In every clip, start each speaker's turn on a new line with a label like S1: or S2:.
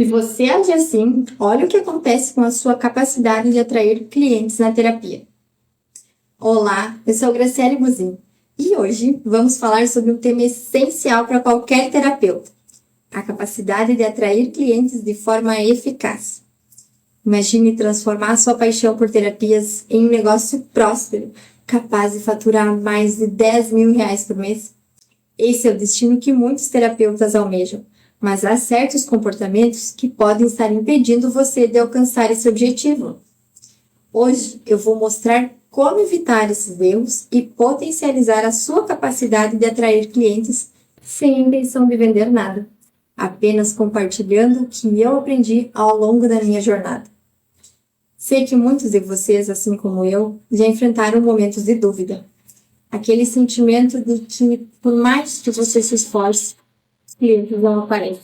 S1: Se você age assim, olha o que acontece com a sua capacidade de atrair clientes na terapia. Olá, eu sou Graciele Buzin e hoje vamos falar sobre um tema essencial para qualquer terapeuta: a capacidade de atrair clientes de forma eficaz. Imagine transformar sua paixão por terapias em um negócio próspero, capaz de faturar mais de R$ 10.000 por mês. Esse é o destino que muitos terapeutas almejam, mas há certos comportamentos que podem estar impedindo você de alcançar esse objetivo. Hoje eu vou mostrar como evitar esses erros e potencializar a sua capacidade de atrair clientes sem intenção de vender nada, apenas compartilhando o que eu aprendi ao longo da minha jornada. Sei que muitos de vocês, assim como eu, já enfrentaram momentos de dúvida. Aquele sentimento de que, por mais que você se esforce, os clientes não aparecem.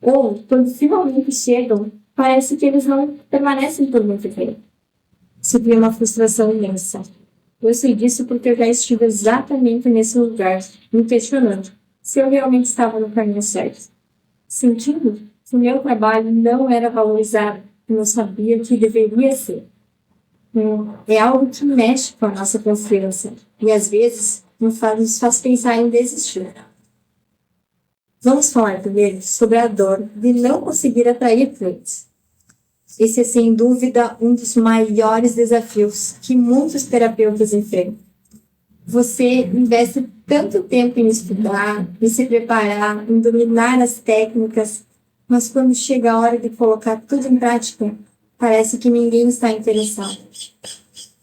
S1: Ou, quando finalmente chegam, parece que eles não permanecem por muito tempo. Isso cria uma frustração imensa. Eu sei disso porque eu já estive exatamente nesse lugar, me questionando se eu realmente estava no caminho certo. Sentindo que o meu trabalho não era valorizado, e eu sabia que deveria ser. É algo que mexe com a nossa confiança e às vezes nos faz pensar em desistir. Vamos falar primeiro sobre a dor de não conseguir atrair clientes. Esse é sem dúvida um dos maiores desafios que muitos terapeutas enfrentam. Você investe tanto tempo em estudar, em se preparar, em dominar as técnicas, mas quando chega a hora de colocar tudo em prática, parece que ninguém está interessado.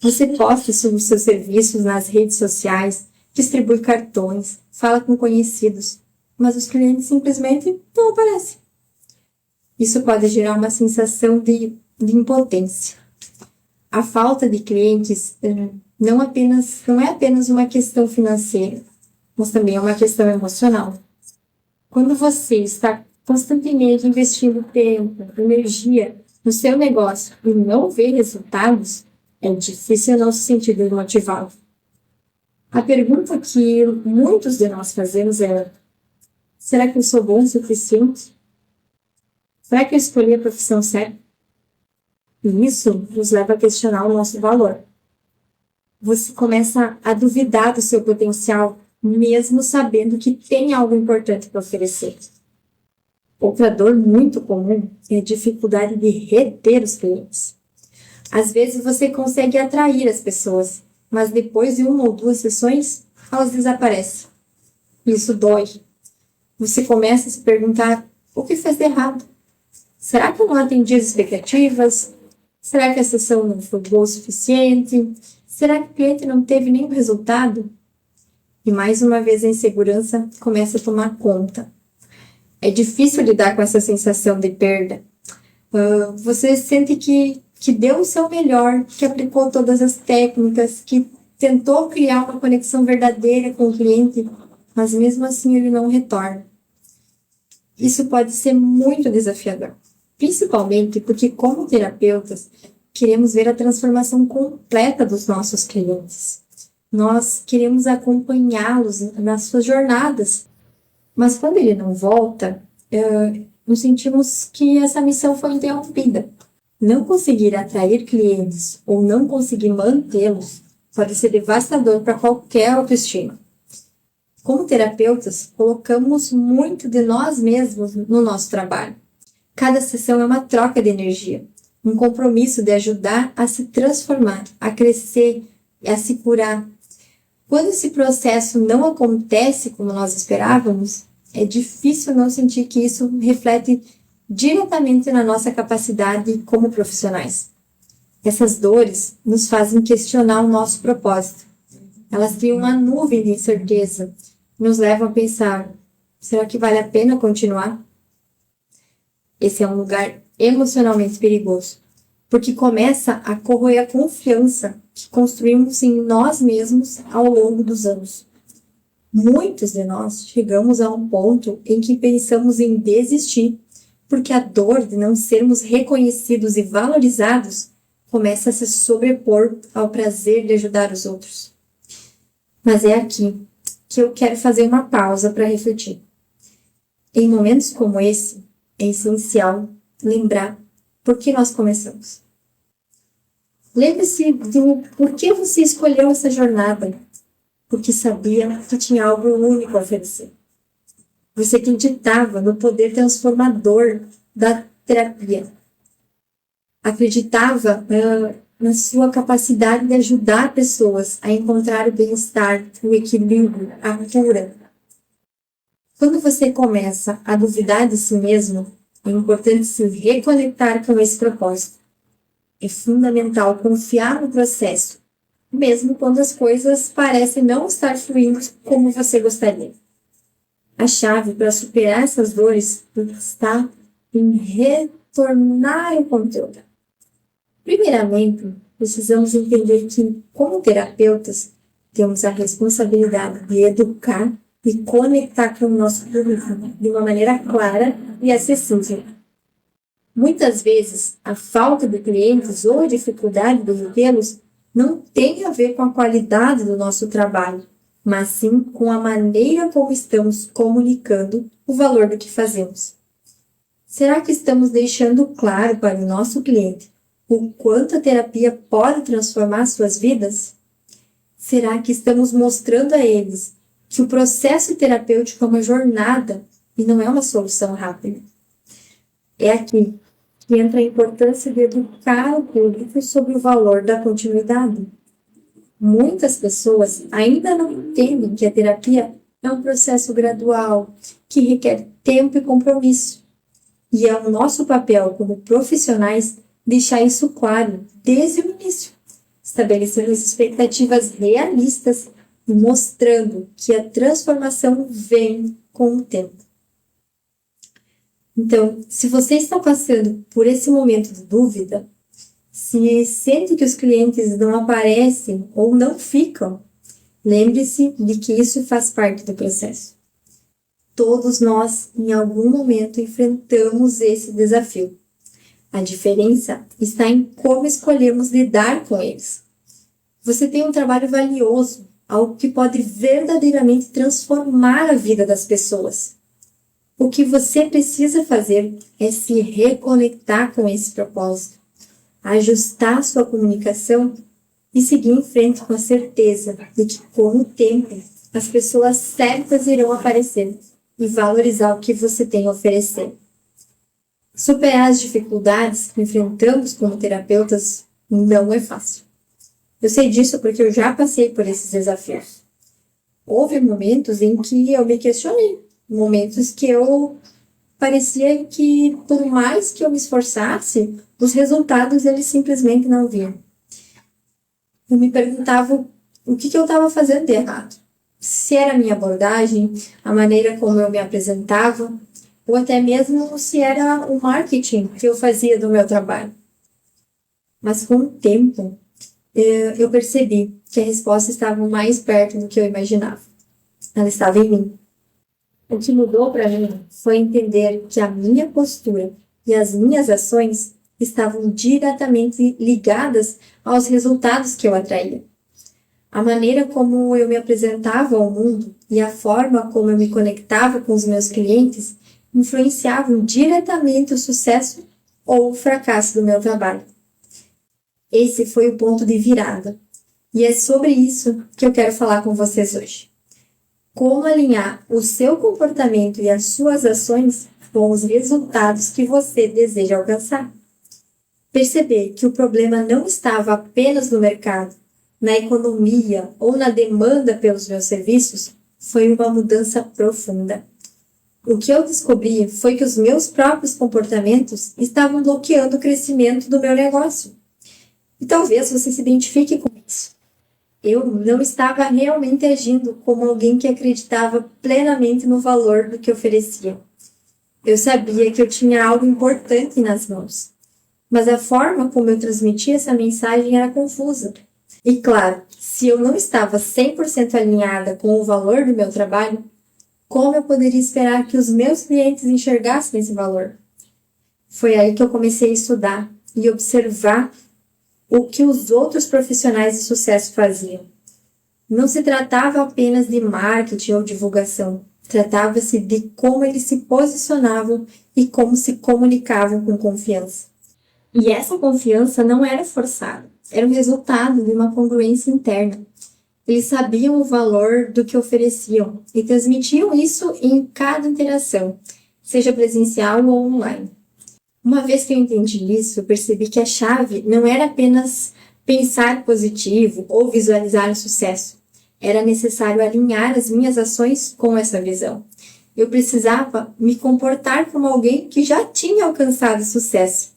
S1: Você posta sobre os seus serviços nas redes sociais, distribui cartões, fala com conhecidos, mas os clientes simplesmente não aparecem. Isso pode gerar uma sensação de impotência. A falta de clientes não é apenas uma questão financeira, mas também é uma questão emocional. Quando você está constantemente investindo tempo, energia no seu negócio e não vê resultados, é difícil não se sentir desmotivado. A pergunta que muitos de nós fazemos é: será que eu sou bom o suficiente? Será que eu escolhi a profissão certa? E isso nos leva a questionar o nosso valor. Você começa a duvidar do seu potencial, mesmo sabendo que tem algo importante para oferecer. Outra dor muito comum é a dificuldade de reter os clientes. Às vezes você consegue atrair as pessoas, mas depois de uma ou duas sessões, elas desaparecem. Isso dói. Você começa a se perguntar: o que fez de errado? Será que eu não atendi as expectativas? Será que a sessão não foi boa o suficiente? Será que o cliente não teve nenhum resultado? E mais uma vez a insegurança começa a tomar conta. É difícil lidar com essa sensação de perda. Você sente que deu o seu melhor, que aplicou todas as técnicas, que tentou criar uma conexão verdadeira com o cliente, mas mesmo assim ele não retorna. Isso pode ser muito desafiador, principalmente porque, como terapeutas, queremos ver a transformação completa dos nossos clientes. Nós queremos acompanhá-los nas suas jornadas, mas quando ele não volta, nos sentimos que essa missão foi interrompida. Não conseguir atrair clientes ou não conseguir mantê-los pode ser devastador para qualquer autoestima. Como terapeutas, colocamos muito de nós mesmos no nosso trabalho. Cada sessão é uma troca de energia, um compromisso de ajudar a se transformar, a crescer e a se curar. Quando esse processo não acontece como nós esperávamos, é difícil não sentir que isso reflete diretamente na nossa capacidade como profissionais. Essas dores nos fazem questionar o nosso propósito. Elas criam uma nuvem de incerteza, nos levam a pensar: será que vale a pena continuar? Esse é um lugar emocionalmente perigoso, porque começa a corroer a confiança que construímos em nós mesmos ao longo dos anos. Muitos de nós chegamos a um ponto em que pensamos em desistir, porque a dor de não sermos reconhecidos e valorizados começa a se sobrepor ao prazer de ajudar os outros. Mas é aqui que eu quero fazer uma pausa para refletir. Em momentos como esse, é essencial lembrar por que nós começamos. Lembre-se do porquê você escolheu essa jornada, porque sabia que tinha algo único a oferecer. Você acreditava no poder transformador da terapia. Acreditava na sua capacidade de ajudar pessoas a encontrar o bem-estar, o equilíbrio, a cura. Quando você começa a duvidar de si mesmo, é importante se reconectar com esse propósito. É fundamental confiar no processo, mesmo quando as coisas parecem não estar fluindo como você gostaria. A chave para superar essas dores está em retornar ao conteúdo. Primeiramente, precisamos entender que, como terapeutas, temos a responsabilidade de educar e conectar com o nosso público de uma maneira clara e acessível. Muitas vezes, a falta de clientes ou a dificuldade de retê-los não tem a ver com a qualidade do nosso trabalho, mas sim com a maneira como estamos comunicando o valor do que fazemos. Será que estamos deixando claro para o nosso cliente o quanto a terapia pode transformar suas vidas? Será que estamos mostrando a eles que o processo terapêutico é uma jornada e não é uma solução rápida? É aqui que entra a importância de educar o público sobre o valor da continuidade. Muitas pessoas ainda não entendem que a terapia é um processo gradual, que requer tempo e compromisso. E é o nosso papel como profissionais deixar isso claro desde o início, estabelecendo as expectativas realistas e mostrando que a transformação vem com o tempo. Então, se você está passando por esse momento de dúvida, se sente que os clientes não aparecem ou não ficam, lembre-se de que isso faz parte do processo. Todos nós, em algum momento, enfrentamos esse desafio. A diferença está em como escolhemos lidar com eles. Você tem um trabalho valioso, algo que pode verdadeiramente transformar a vida das pessoas. O que você precisa fazer é se reconectar com esse propósito, ajustar sua comunicação e seguir em frente com a certeza de que, com o tempo, as pessoas certas irão aparecer e valorizar o que você tem a oferecer. Superar as dificuldades que enfrentamos como terapeutas não é fácil. Eu sei disso porque eu já passei por esses desafios. Houve momentos em que eu me questionei, momentos que eu parecia que, por mais que eu me esforçasse, os resultados eles simplesmente não vinham. Eu me perguntava o que eu estava fazendo de errado. Se era a minha abordagem, a maneira como eu me apresentava, ou até mesmo se era o marketing que eu fazia do meu trabalho. Mas com o tempo, eu percebi que a resposta estava mais perto do que eu imaginava. Ela estava em mim. O que mudou para mim foi entender que a minha postura e as minhas ações estavam diretamente ligadas aos resultados que eu atraía. A maneira como eu me apresentava ao mundo e a forma como eu me conectava com os meus clientes influenciavam diretamente o sucesso ou o fracasso do meu trabalho. Esse foi o ponto de virada, e é sobre isso que eu quero falar com vocês hoje. Como alinhar o seu comportamento e as suas ações com os resultados que você deseja alcançar. Perceber que o problema não estava apenas no mercado, na economia ou na demanda pelos meus serviços foi uma mudança profunda. O que eu descobri foi que os meus próprios comportamentos estavam bloqueando o crescimento do meu negócio. E talvez você se identifique com isso. Eu não estava realmente agindo como alguém que acreditava plenamente no valor do que oferecia. Eu sabia que eu tinha algo importante nas mãos, mas a forma como eu transmitia essa mensagem era confusa. E claro, se eu não estava 100% alinhada com o valor do meu trabalho, como eu poderia esperar que os meus clientes enxergassem esse valor? Foi aí que eu comecei a estudar e observar o que os outros profissionais de sucesso faziam. Não se tratava apenas de marketing ou divulgação. Tratava-se de como eles se posicionavam e como se comunicavam com confiança. E essa confiança não era forçada, era o resultado de uma congruência interna. Eles sabiam o valor do que ofereciam e transmitiam isso em cada interação, seja presencial ou online. Uma vez que eu entendi isso, eu percebi que a chave não era apenas pensar positivo ou visualizar o sucesso. Era necessário alinhar as minhas ações com essa visão. Eu precisava me comportar como alguém que já tinha alcançado sucesso,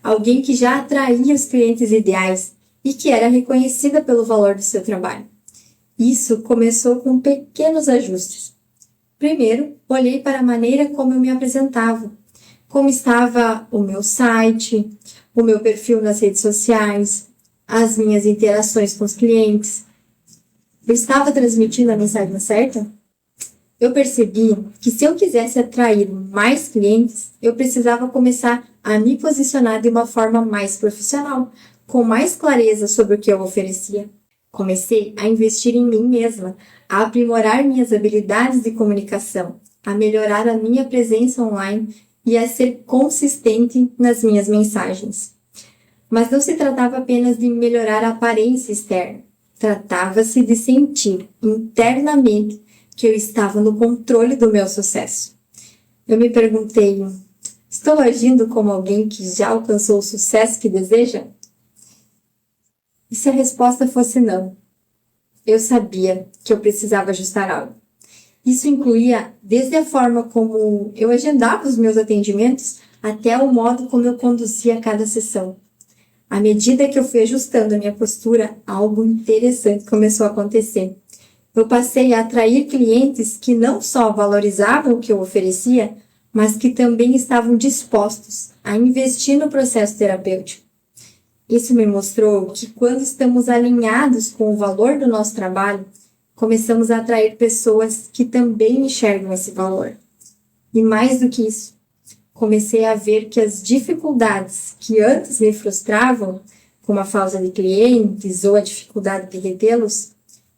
S1: alguém que já atraía os clientes ideais e que era reconhecida pelo valor do seu trabalho. Isso começou com pequenos ajustes. Primeiro, olhei para a maneira como eu me apresentava, como estava o meu site, o meu perfil nas redes sociais, as minhas interações com os clientes. Eu estava transmitindo a mensagem certa? Eu percebi que se eu quisesse atrair mais clientes, eu precisava começar a me posicionar de uma forma mais profissional, com mais clareza sobre o que eu oferecia. Comecei a investir em mim mesma, a aprimorar minhas habilidades de comunicação, a melhorar a minha presença online e a ser consistente nas minhas mensagens. Mas não se tratava apenas de melhorar a aparência externa. Tratava-se de sentir internamente que eu estava no controle do meu sucesso. Eu me perguntei, estou agindo como alguém que já alcançou o sucesso que deseja? E se a resposta fosse não? Eu sabia que eu precisava ajustar algo. Isso incluía desde a forma como eu agendava os meus atendimentos até o modo como eu conduzia cada sessão. À medida que eu fui ajustando a minha postura, algo interessante começou a acontecer. Eu passei a atrair clientes que não só valorizavam o que eu oferecia, mas que também estavam dispostos a investir no processo terapêutico. Isso me mostrou que quando estamos alinhados com o valor do nosso trabalho, começamos a atrair pessoas que também enxergam esse valor. E mais do que isso, comecei a ver que as dificuldades que antes me frustravam, como a falta de clientes ou a dificuldade de retê-los,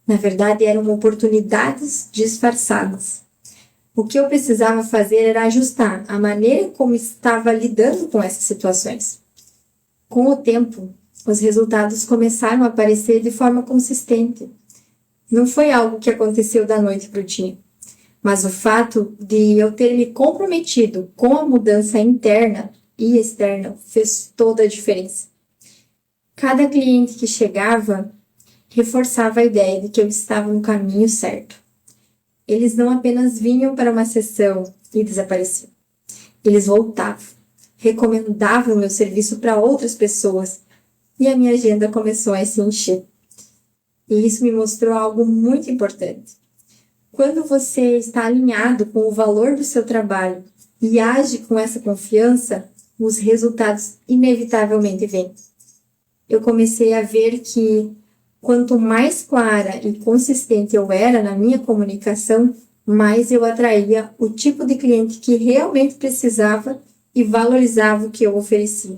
S1: na verdade eram oportunidades disfarçadas. O que eu precisava fazer era ajustar a maneira como estava lidando com essas situações. Com o tempo, os resultados começaram a aparecer de forma consistente. Não foi algo que aconteceu da noite para o dia, mas o fato de eu ter me comprometido com a mudança interna e externa fez toda a diferença. Cada cliente que chegava reforçava a ideia de que eu estava no caminho certo. Eles não apenas vinham para uma sessão e desapareciam. Eles voltavam, recomendavam meu serviço para outras pessoas e a minha agenda começou a se encher. E isso me mostrou algo muito importante. Quando você está alinhado com o valor do seu trabalho e age com essa confiança, os resultados inevitavelmente vêm. Eu comecei a ver que quanto mais clara e consistente eu era na minha comunicação, mais eu atraía o tipo de cliente que realmente precisava e valorizava o que eu oferecia.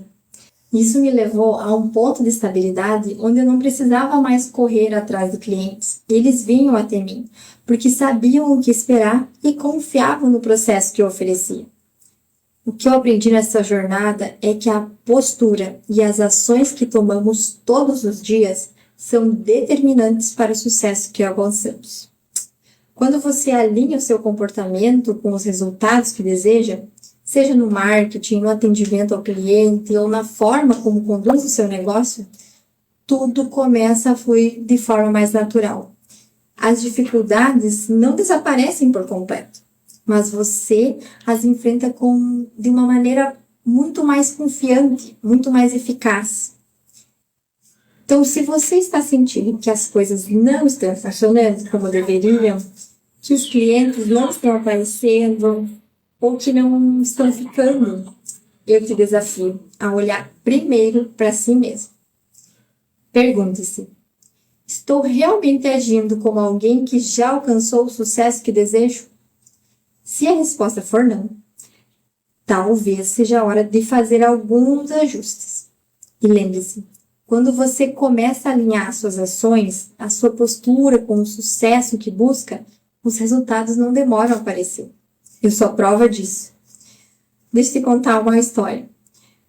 S1: Isso me levou a um ponto de estabilidade onde eu não precisava mais correr atrás de clientes. Eles vinham até mim, porque sabiam o que esperar e confiavam no processo que eu oferecia. O que eu aprendi nessa jornada é que a postura e as ações que tomamos todos os dias são determinantes para o sucesso que alcançamos. Quando você alinha o seu comportamento com os resultados que deseja, seja no marketing, no atendimento ao cliente ou na forma como conduz o seu negócio, tudo começa a fluir de forma mais natural. As dificuldades não desaparecem por completo, mas você as enfrenta de uma maneira muito mais confiante, muito mais eficaz. Então, se você está sentindo que as coisas não estão funcionando como deveriam, que os clientes não estão aparecendo, ou que não estão ficando, eu te desafio a olhar primeiro para si mesmo. Pergunte-se, estou realmente agindo como alguém que já alcançou o sucesso que desejo? Se a resposta for não, talvez seja a hora de fazer alguns ajustes. E lembre-se, quando você começa a alinhar suas ações, a sua postura com o sucesso que busca, os resultados não demoram a aparecer. Eu sou a prova disso. Deixa eu te contar uma história.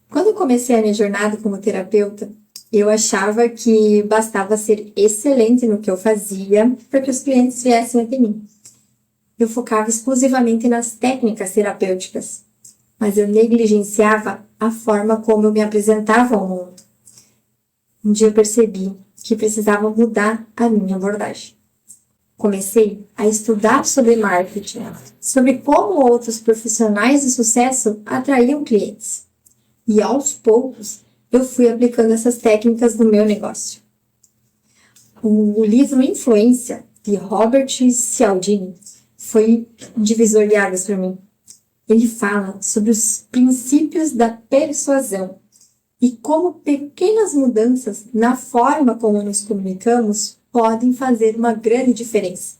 S1: Quando eu comecei a minha jornada como terapeuta, eu achava que bastava ser excelente no que eu fazia para que os clientes viessem até mim. Eu focava exclusivamente nas técnicas terapêuticas, mas eu negligenciava a forma como eu me apresentava ao mundo. Um dia eu percebi que precisava mudar a minha abordagem. Comecei a estudar sobre marketing, sobre como outros profissionais de sucesso atraíam clientes. E aos poucos, eu fui aplicando essas técnicas no meu negócio. O livro Influência, de Robert Cialdini, foi um divisor de águas para mim. Ele fala sobre os princípios da persuasão e como pequenas mudanças na forma como nos comunicamos podem fazer uma grande diferença.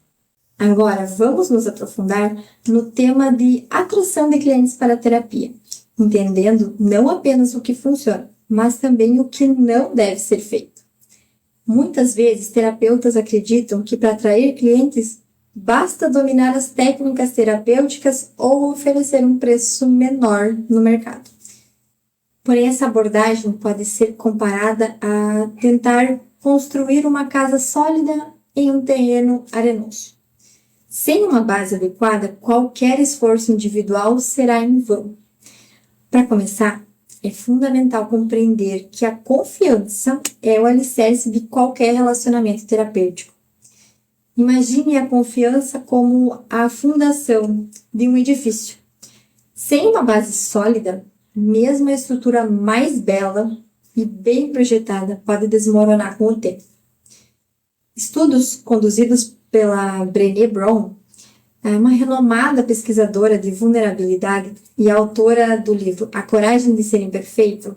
S1: Agora, vamos nos aprofundar no tema de atração de clientes para a terapia, entendendo não apenas o que funciona, mas também o que não deve ser feito. Muitas vezes, terapeutas acreditam que para atrair clientes, basta dominar as técnicas terapêuticas ou oferecer um preço menor no mercado. Porém, essa abordagem pode ser comparada a tentar construir uma casa sólida em um terreno arenoso. Sem uma base adequada, qualquer esforço individual será em vão. Para começar, é fundamental compreender que a confiança é o alicerce de qualquer relacionamento terapêutico. Imagine a confiança como a fundação de um edifício. Sem uma base sólida, mesmo a estrutura mais bela e bem projetada pode desmoronar com o tempo. Estudos conduzidos pela Brené Brown, uma renomada pesquisadora de vulnerabilidade e autora do livro A Coragem de Ser Imperfeito,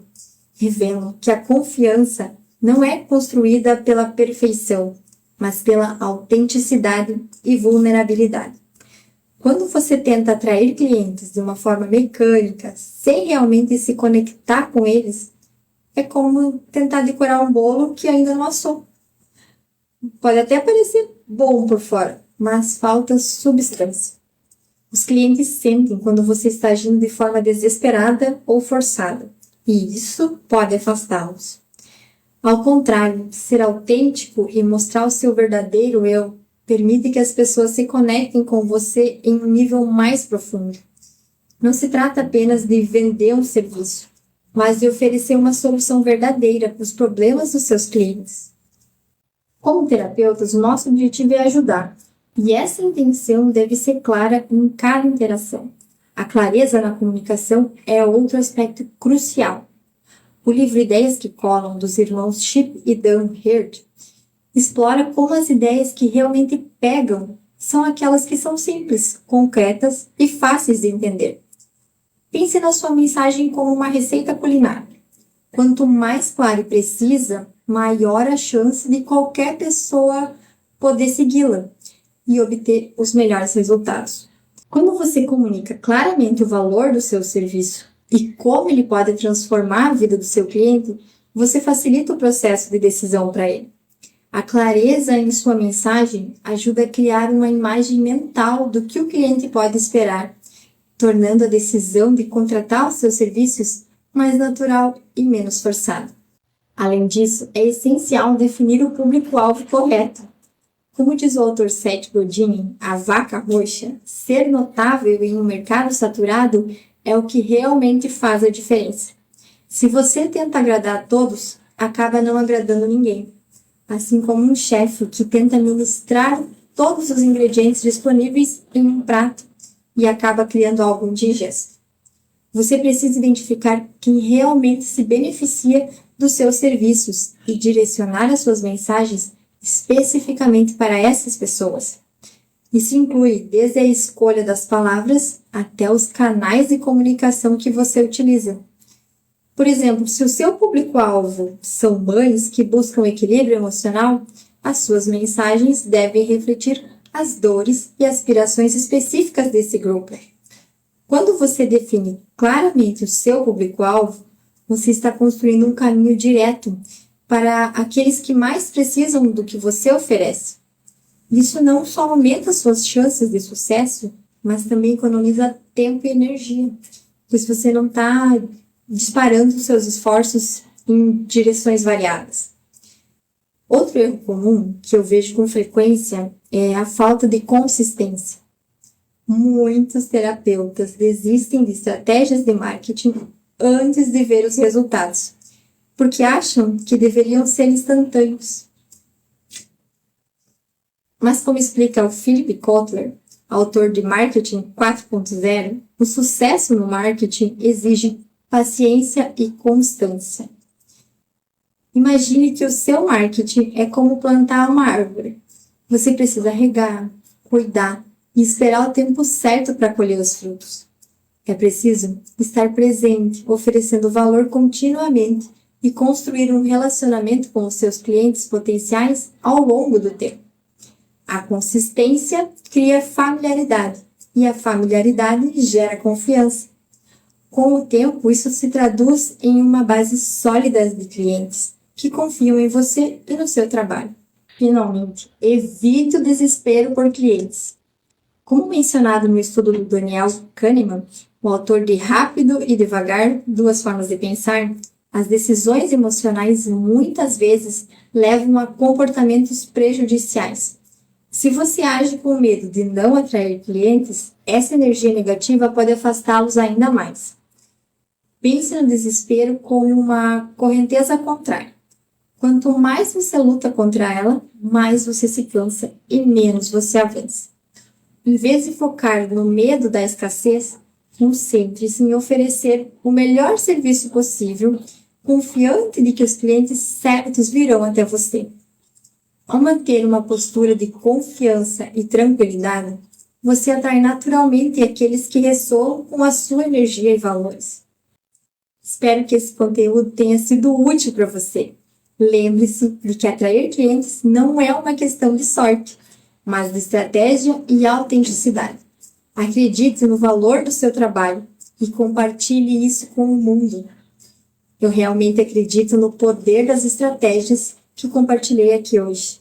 S1: revelam que a confiança não é construída pela perfeição, mas pela autenticidade e vulnerabilidade. Quando você tenta atrair clientes de uma forma mecânica, sem realmente se conectar com eles, é como tentar decorar um bolo que ainda não assou. Pode até parecer bom por fora, mas falta substância. Os clientes sentem quando você está agindo de forma desesperada ou forçada, e isso pode afastá-los. Ao contrário, ser autêntico e mostrar o seu verdadeiro eu permite que as pessoas se conectem com você em um nível mais profundo. Não se trata apenas de vender um serviço, mas de oferecer uma solução verdadeira para os problemas dos seus clientes. Como terapeutas, o nosso objetivo é ajudar, e essa intenção deve ser clara em cada interação. A clareza na comunicação é outro aspecto crucial. O livro Ideias que Colam, dos irmãos Chip e Dan Hurd, explora como as ideias que realmente pegam são aquelas que são simples, concretas e fáceis de entender. Pense na sua mensagem como uma receita culinária. Quanto mais clara e precisa, maior a chance de qualquer pessoa poder segui-la e obter os melhores resultados. Quando você comunica claramente o valor do seu serviço e como ele pode transformar a vida do seu cliente, você facilita o processo de decisão para ele. A clareza em sua mensagem ajuda a criar uma imagem mental do que o cliente pode esperar, tornando a decisão de contratar os seus serviços mais natural e menos forçada. Além disso, é essencial definir o público-alvo correto. Como diz o autor Seth Godin, a vaca roxa, ser notável em um mercado saturado é o que realmente faz a diferença. Se você tenta agradar a todos, acaba não agradando ninguém. Assim como um chefe que tenta ministrar todos os ingredientes disponíveis em um prato e acaba criando algo indigesto. Você precisa identificar quem realmente se beneficia dos seus serviços e direcionar as suas mensagens especificamente para essas pessoas. Isso inclui desde a escolha das palavras até os canais de comunicação que você utiliza. Por exemplo, se o seu público-alvo são mães que buscam equilíbrio emocional, as suas mensagens devem refletir as dores e aspirações específicas desse grupo. Quando você define claramente o seu público-alvo, você está construindo um caminho direto para aqueles que mais precisam do que você oferece. Isso não só aumenta suas chances de sucesso, mas também economiza tempo e energia, pois você não está disparando seus esforços em direções variadas. Outro erro comum que eu vejo com frequência é a falta de consistência. Muitos terapeutas desistem de estratégias de marketing antes de ver os resultados, porque acham que deveriam ser instantâneos. Mas como explica o Philip Kotler, autor de Marketing 4.0, o sucesso no marketing exige paciência e constância. Imagine que o seu marketing é como plantar uma árvore. Você precisa regar, cuidar e esperar o tempo certo para colher os frutos. É preciso estar presente, oferecendo valor continuamente e construir um relacionamento com os seus clientes potenciais ao longo do tempo. A consistência cria familiaridade e a familiaridade gera confiança. Com o tempo, isso se traduz em uma base sólida de clientes que confiam em você e no seu trabalho. Finalmente, evite o desespero por clientes. Como mencionado no estudo do Daniel Kahneman, o autor de Rápido e Devagar, Duas Formas de Pensar, as decisões emocionais muitas vezes levam a comportamentos prejudiciais. Se você age com medo de não atrair clientes, essa energia negativa pode afastá-los ainda mais. Pense no desespero como uma correnteza contrária. Quanto mais você luta contra ela, mais você se cansa e menos você avança. Em vez de focar no medo da escassez, concentre-se em oferecer o melhor serviço possível, confiante de que os clientes certos virão até você. Ao manter uma postura de confiança e tranquilidade, você atrai naturalmente aqueles que ressoam com a sua energia e valores. Espero que esse conteúdo tenha sido útil para você. Lembre-se de que atrair clientes não é uma questão de sorte, mas de estratégia e autenticidade. Acredite no valor do seu trabalho e compartilhe isso com o mundo. Eu realmente acredito no poder das estratégias que compartilhei aqui hoje.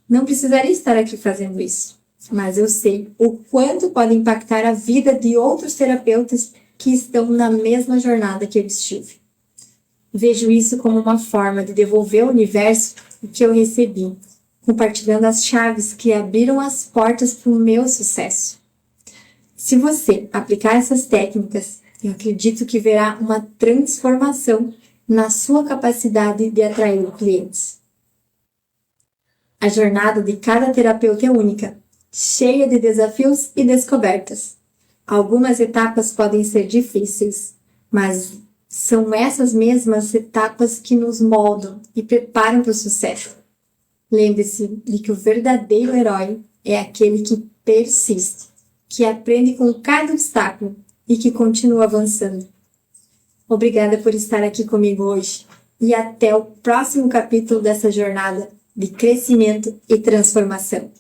S1: Não precisaria estar aqui fazendo isso, mas eu sei o quanto pode impactar a vida de outros terapeutas que estão na mesma jornada que eu estive. Vejo isso como uma forma de devolver ao universo o que eu recebi, compartilhando as chaves que abriram as portas para o meu sucesso. Se você aplicar essas técnicas, eu acredito que verá uma transformação na sua capacidade de atrair clientes. A jornada de cada terapeuta é única, cheia de desafios e descobertas. Algumas etapas podem ser difíceis, mas são essas mesmas etapas que nos moldam e preparam para o sucesso. Lembre-se de que o verdadeiro herói é aquele que persiste, que aprende com cada obstáculo e que continua avançando. Obrigada por estar aqui comigo hoje e até o próximo capítulo dessa jornada de crescimento e transformação.